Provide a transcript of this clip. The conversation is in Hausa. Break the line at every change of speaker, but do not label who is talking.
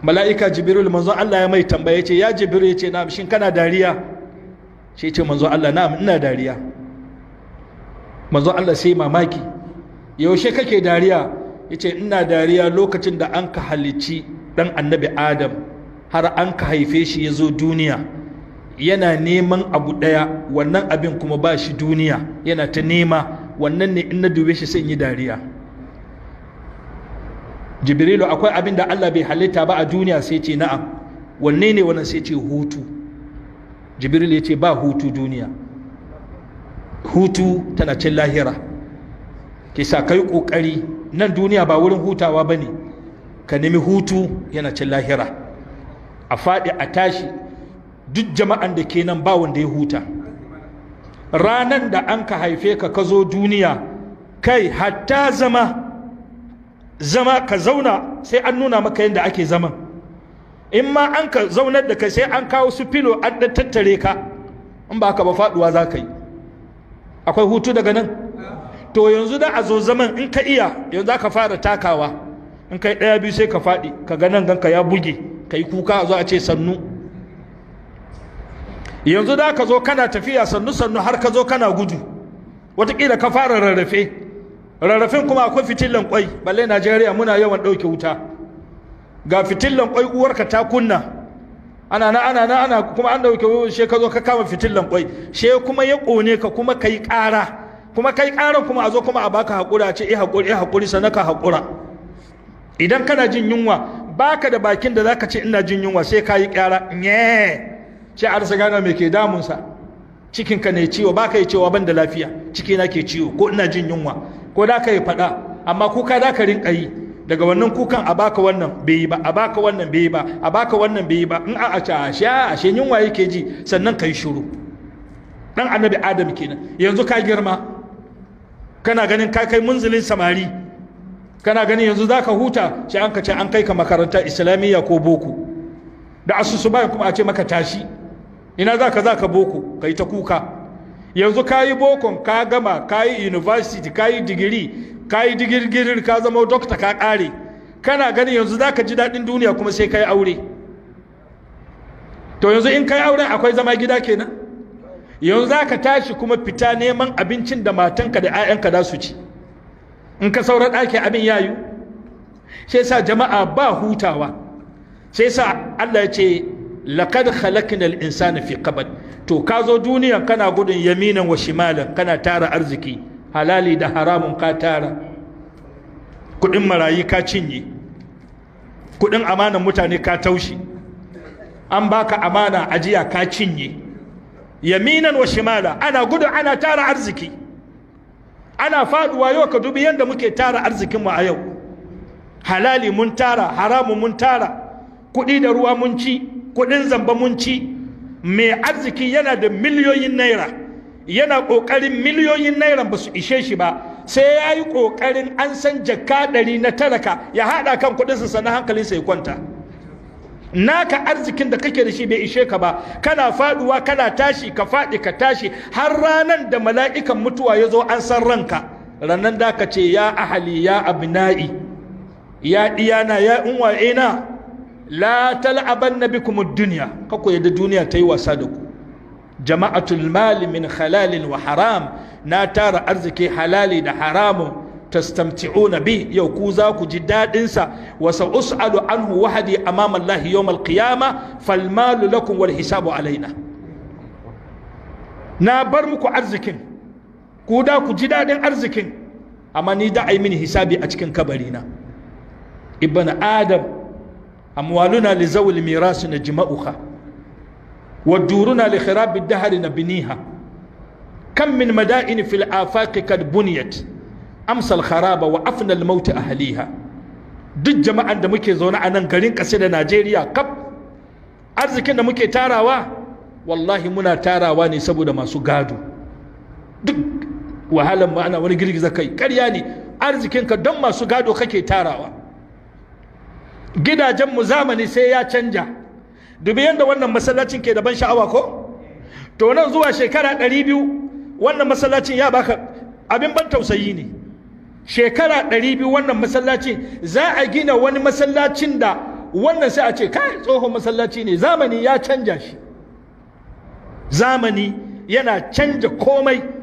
mala'ika jibril manzon Allah ya mai tambaye ce ya jibril ya ce na'am shin kana dariya shi ce manzon Allah na'am ina dariya manzon Allah sai mamaki yaushe kake dariya yace ina dariya lokacin da an ka halicci dan annabi Adam har an ka haife shi ya zo duniya yana neman abu daya wannan abin kuma ba shi duniya yana ta nema wannan ne in na dube shi sai in yi dariya. Jibrilu akwai abin da Allah bai halitta ba a duniya sai ce na'am wanne ne wannan sai ce hutu. Jibril ya ce ba hutu duniya, hutu tana cin lahira. Ke sa kai kokari nan duniya ba wurin hutawa bane, ka nemi hutu yana cin lahira. A faɗi a tashi duk jama'an da ke nan ba wanda ya huta. Ranan da an ka haife ka ka zo duniya kai hatta zama ka zauna sai an nuna maka yadda ake zaman. In ma an ka zaunar da kai sai an kawo su filo an da tattare ka, in ba ka ba faduwa za ka yi. Akwai hutu daga nan? To yanzu da a zo zaman in ka iya yanzu za ka fara takawa, in kai ɗaya biyu sai ka faɗi ka ga nan ganka ya buge ka yi kuka a zo a ce sannu. Yanzu da ka zo kana tafiya sannu sannu har ka zo kana gudu, wataƙila ka fara rarrafe. Rarrafin kuma akwai fitillan kwai, balle Najeriya muna yawan ɗauke wuta. Ga fitillan kwai uwarka ta kunna, ana kuma an ɗauke she ka zo ka kama fitillan kwai, she kuma ya ƙone ka kuma kai ƙara, kuma kai ƙaran kuma a zo kuma a baka haƙura, ce haƙuri sannan ka haƙura. Idan kana jin yunwa baka da bakin da zaka ce ina jin yunwa sai ka yi ƙara nye, ce a rasa gana me ke damunsa, cikinka ne ciwo, baka yi cewa ban da lafiya, cikina ke ciwo ko ina jin yunwa, ko da ka yi faɗa, amma kuka da ka rinka yi. Daga wannan kukan a baka wannan bai yi ba, a baka wannan bai yi ba, a baka wannan bai yi ba, in a ashe yunwa yake ji sannan ka yi shiru. Dan annabi Adam kenan. Yanzu ka girma, kana ganin ka kai munzilin samari, kana ganin yanzu za ka huta, sai an ka ce an kai ka makaranta islamiyya ko boko, da asusu bayan kuma a ce maka tashi, ina za ka boko, ka yi ta kuka. Yanzu ka yi bokon ka gama, ka yi university, ka yi digiri, ka yi digirgirir, ka zama dokta ka ƙare, kana gani yanzu za ka ji daɗin duniya kuma sai ka yi aure. To yanzu in ka yi aure akwai zama gida kenan. Yanzu za ka tashi kuma fita neman abincin da matanka da 'ya'yanka za su ci, in ka saura ɗaki abin yayu. Sai sa jama'a ba hutawa, sai sa Allah ya ce laqad khalaqnal insana fi qabad. To ka zo duniya kana gudun yaminan wa shimalan, kana tara arziki halali da haramun ka tara, kudin marayi ka cinye, kudin amanan mutane ka taushi, an baka amana ajiya ka cinye, yaminan wa shimala, ana gudun ana tara arziki, ana faduwa. Yau ka dubi yadda muke tara arzikinmu a yau, halali mun tara, haramun mun tara, kudi da ruwa mun ci, kudin zamba mun ci. Mai arziki yana da miliyoyin naira, yana ƙoƙarin miliyoyin naira ba su ishe shi ba, sai ya yi ƙoƙarin an san jaka 100 na talaka ya haɗa kan kuɗinsa sannan hankalinsa ya kwanta. Naka arzikin da kake da shi bai ishe ka ba, kana faɗuwa kana tashi, ka faɗi ka tashi, har ranar da mala'ikan mutuwa ya zo an san ranka. Ranar da ka ce ya ahali ya abna'i, ya ɗiyana ya unwa'ina, la tal'abanna bikum ad-dunya, kako yadda duniya ta yi wasa da ku. Jama'atul mali min halalin wa haram, na tara arziki halali da haramun, tastamti'una bi, yau ku za ku ji dadin sa. Wa sa'us'alu anhu wahdi amama Allah yawm al-qiyama, fal malu lakum wal hisabu alaina. Na bar muku arzikin, ku da ku ji dadin arzikin, amma ni da ai mini hisabi a cikin kabarina. Ibn Adam, أموالنا لذوي الميراث نجمعها ودورنا لخراب الدهر نبنيها كم من مدائن في الآفاق قد بنيت أمس الخراب وأفنى الموت أهليها. duk jama'an da muke zaune a nan garin ƙasar da Najeriya kaf, arzikin da muke tarawa wallahi muna tarawa ne saboda masu gado. Duk wahalan ma ana wani girgiza kai, ƙarya ne, arzikinka don masu gado kake tarawa. Gidajenmu zamani sai ya canja. Dubi yadda wannan masallacin ke da ban sha'awa ko? To nan zuwa shekara 200 wannan masallacin ya baka abin ban tausayi ne. Shekara 200 wannan masallacin za a gina wani masallacin da wannan sai a ce kai tsohon masallaci ne, zamani ya canja shi, zamani yana canja komai.